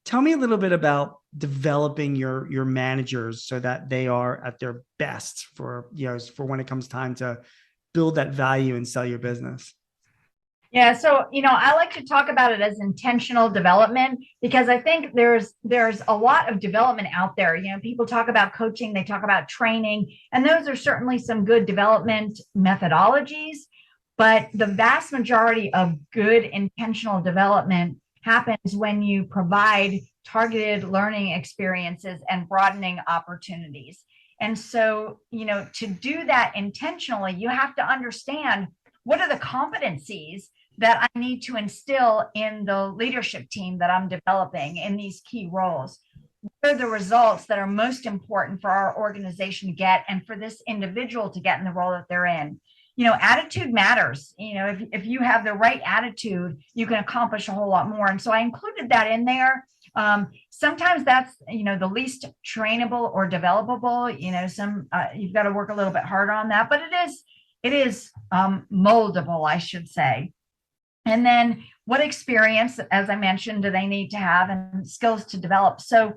Tell me a little bit about developing your managers so that they are at their best for, for when it comes time to build that value and sell your business. Yeah, so I like to talk about it as intentional development because I think there's a lot of development out there. People talk about coaching, they talk about training, and those are certainly some good development methodologies, but the vast majority of good intentional development happens when you provide targeted learning experiences and broadening opportunities. And so, to do that intentionally, you have to understand what are the competencies that I need to instill in the leadership team that I'm developing in these key roles. What are the results that are most important for our organization to get and for this individual to get in the role that they're in? Attitude matters. If you have the right attitude, you can accomplish a whole lot more. And so I included that in there. Sometimes that's, the least trainable or developable. You've got to work a little bit harder on that, but it is moldable, I should say. And then what experience, as I mentioned, do they need to have and skills to develop? So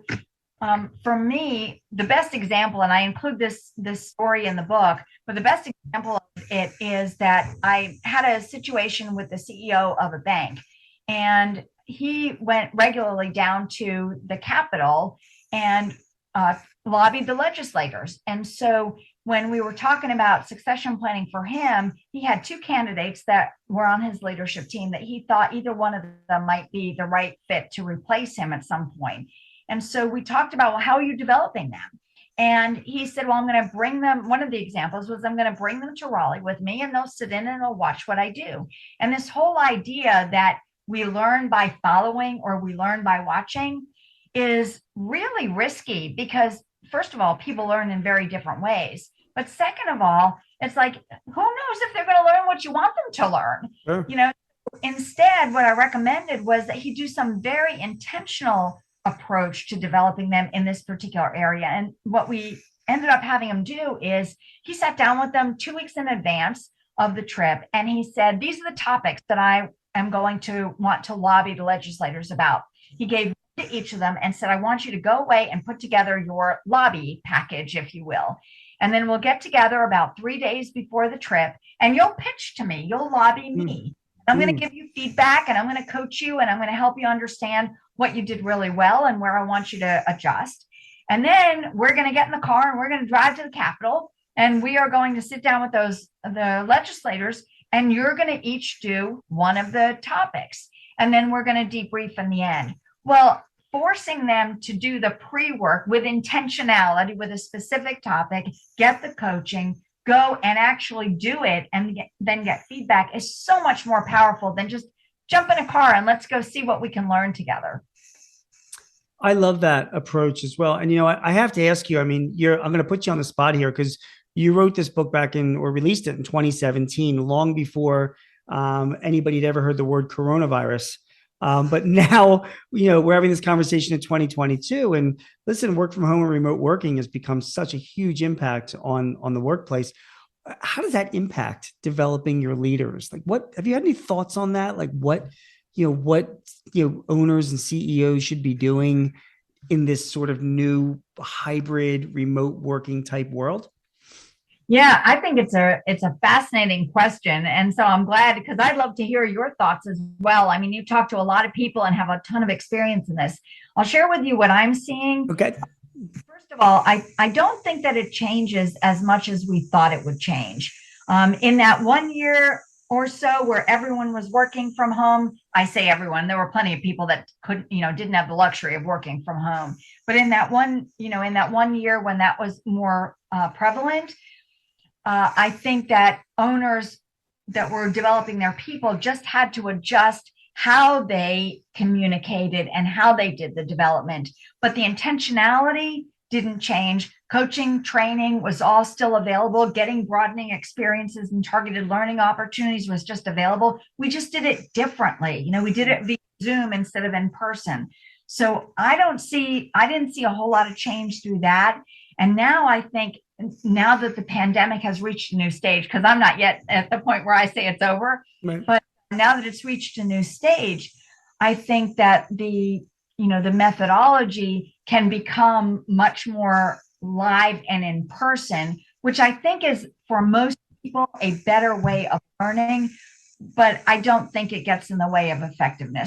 for me, the best example, and I include this story in the book, but the best example of it is that I had a situation with the CEO of a bank, and he went regularly down to the Capitol and lobbied the legislators. And so when we were talking about succession planning for him, he had two candidates that were on his leadership team that he thought either one of them might be the right fit to replace him at some point. And so we talked about, well, how are you developing them? And he said, well, I'm going to bring them. One of the examples was I'm going to bring them to Raleigh with me and they'll sit in and they'll watch what I do. And this whole idea that we learn by following or we learn by watching is really risky because, first of all, people learn in very different ways. But second of all, it's like, who knows if they're going to learn what you want them to learn? Sure. Instead, what I recommended was that he do some very intentional approach to developing them in this particular area. And what we ended up having him do is he sat down with them 2 weeks in advance of the trip. And he said, these are the topics that I am going to want to lobby the legislators about. He gave to each of them and said, I want you to go away and put together your lobby package, if you will. And then we'll get together about 3 days before the trip and you'll pitch to me, you'll lobby me. I'm going to give you feedback and I'm going to coach you and I'm going to help you understand what you did really well and where I want you to adjust. And then we're going to get in the car and we're going to drive to the Capitol and we are going to sit down with the legislators and you're going to each do one of the topics. And then we're going to debrief in the end. Well, forcing them to do the pre-work with intentionality, with a specific topic, get the coaching, go and actually do it, and then get feedback is so much more powerful than just jump in a car and let's go see what we can learn together. I love that approach as well. And I have to ask you. I mean, I'm going to put you on the spot here because you wrote this book back in or released it in 2017, long before anybody had ever heard the word coronavirus. But now, we're having this conversation in 2022 and listen, work from home and remote working has become such a huge impact on the workplace. How does that impact developing your leaders? Like have you had any thoughts on that? Like what owners and CEOs should be doing in this sort of new hybrid remote working type world? Yeah, I think it's a fascinating question. And so I'm glad because I'd love to hear your thoughts as well. I mean, you talk to a lot of people and have a ton of experience in this. I'll share with you what I'm seeing. Okay. First of all, I don't think that it changes as much as we thought it would change. In that 1 year or so where everyone was working from home, I say everyone, there were plenty of people that didn't have the luxury of working from home. But in that 1 year when that was more prevalent, I think that owners that were developing their people just had to adjust how they communicated and how they did the development. But the intentionality didn't change. Coaching, training was all still available. Getting broadening experiences and targeted learning opportunities was just available. We just did it differently. We did it via Zoom instead of in person. So I didn't see a whole lot of change through that. And now I think now that the pandemic has reached a new stage, because I'm not yet at the point where I say it's over, Right. but now that it's reached a new stage, I think that the the methodology can become much more live and in person, which I think is for most people a better way of learning, but I don't think it gets in the way of effectiveness.